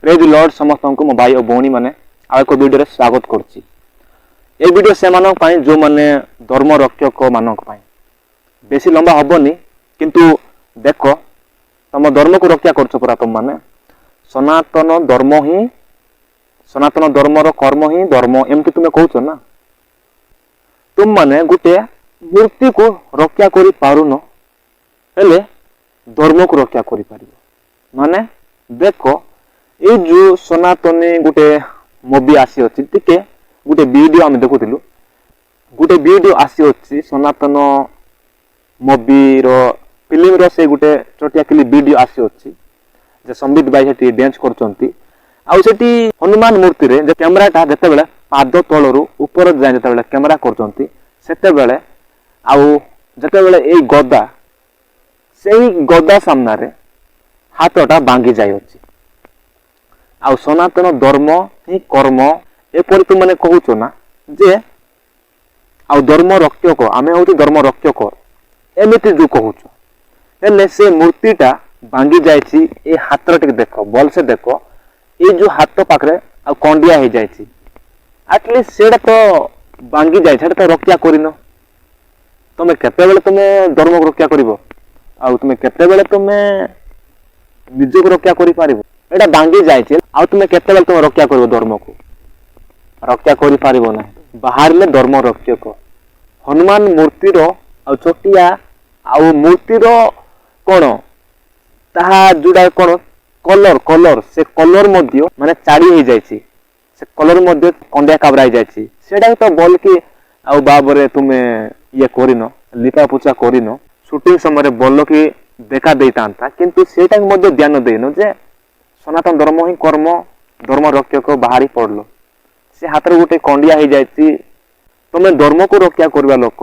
Praise Lord समस्त को मो भाई और भौणी मैंने आ एक वीडियो रे स्वागत करछि। ए वीडियो से मानक पाई जो माने धर्म रक्षक मानक पाई बेसी लंबा हबनी, किंतु देखो तुम धर्म को रक्षा करछ पुरा तुम माने सनातन धर्मर कर्म ही धर्म एमती तुम कहछ ना। तुम माने गुटे मूर्ति को रक्षा करि पारुन हेले धर्म को रक्षा करि पारिबो। माने देखो ये जो सनातनी गोटे मूवी आसी अच्छी टिके गोटे वीडियो आम देखुलु, गोटे वीडियो आसी अच्छी सनातन मूवी फिल्म रो से गोटे छोटिया किली वीडियो आसी अच्छी जे संबित भाई सेठी डांस करचंती। आउ सेठी हनुमान मूर्ति रे जे कैमराटा जते बेले पाद तळरू ऊपर जाय जते बेले कैमरा करचंती सेते बेले आउ जते बेले ए गदा सेही गदा सामना रे हाथटा बांगी जाय अछि। आउ सनातन धर्म ही कर्म एपरि तुम मैंने कहूच ना जे आउ धर्म रक्षक आमे होती धर्म रक्षक एमिति जो कहूच हेले से मूर्तिटा भांगी जायछि। ए हाथ टिक देख बल से देख ये जो हाथ पाखरे आ कंडिया हो जायछि एटलिस्ट सेटा तो भांगी जाय सेटा तो रक्षा करिनो। तुम केते बेले तुम धर्म को रक्षा करिवो आउ तुम केते बेले तुम निज को रक्षा करि पारिबो। एटा भांगी जायछि आउ तुम केते बेले तुम रक्षा करिवो धर्म को रक्षा करि पारिबो ना। बाहर में धर्म रक्षक हनुमान मूर्ति रो आ छोटिया आउ मूर्ति रो कोन ताहा जुडा कोन कलर कलर से कलर मध्य माने चाडी हो जायछि से कलर मध्य कंडिया काबरा जायछि सेटा तो बोल कि आउ बाबरे तुमे ये करिनो लिपा पूजा करिनो शूटिंग समय बोल कि देखा देतांता, किंतु सेटा मध्य ध्यान देनो जे सनातन धर्म ही कर्म धर्म रक्षक बाहरी पड़लो से हाथ रे गोटे कंडिया हो जायछि। तुमे धर्म को रक्षा करबा लोक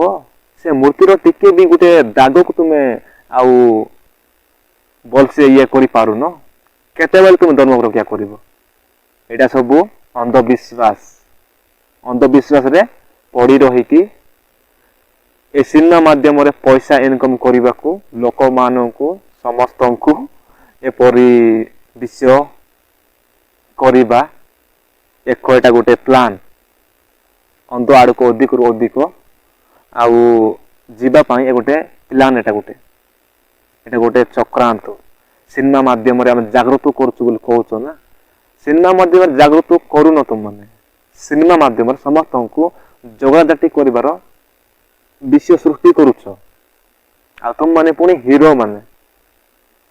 से मूर्ति रो टिके भी गोटे दाग को तुमे आउ बोल से ये करि पारुनो केते बेले तुम धर्म को रक्षा करिवो। एटा सब अंधविश्वास रे पड़ी रही कि ए सिनेमा माध्यम रे पैसा इनकम करबा को लोक माननकु समस्तनकु एपरि विषय करिबा एक एटा गोटे प्लान अंध आड़ को अधिक रु अधिक आउ जीवा पाई गोटे प्लान एटा गोटे चक्रांत सिनेमा माध्यम रे हम जागृत करछु बोल कहउछो ना। सिनेमा माध्यम रे जागृत करूनो तुम माने सिनेमा माध्यम रे समस्तनकु जगदाटी करिवार विषय सृष्टि करूछ आ तुम माने पुणी हीरो माने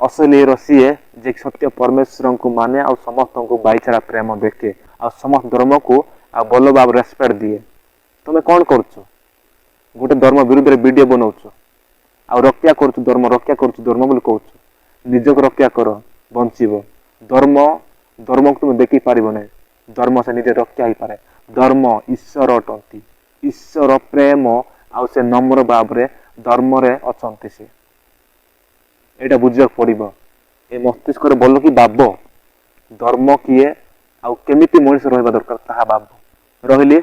असली हीरो सीए जे सत्य परमेश्वर को माने आ समस्त को भाईचारा प्रेम देखे आ समस्त धर्म को आ बल भाव रेस्पेक्ट दिए। तुम कौन करछ गोटे धर्म विरुद्ध रे वीडियो बनाउछ आ रक्षा करछ धर्म बोल कहछ निज को रक्षा कर बंचिबो। धर्म को तुम देखि पारिबो नै धर्म से निजे रक्षा ही पारे। धर्म ईश्वर अटंती ईश्वर प्रेम आ से नम्र भाव रे धर्म रे अछंती से एटा बुझिया पड़िबो। ए मस्तिष्क रे बोल कि बाब धर्म किए आउ केमिति मनुष्य रहबा दरकार ताहा बाब रहिली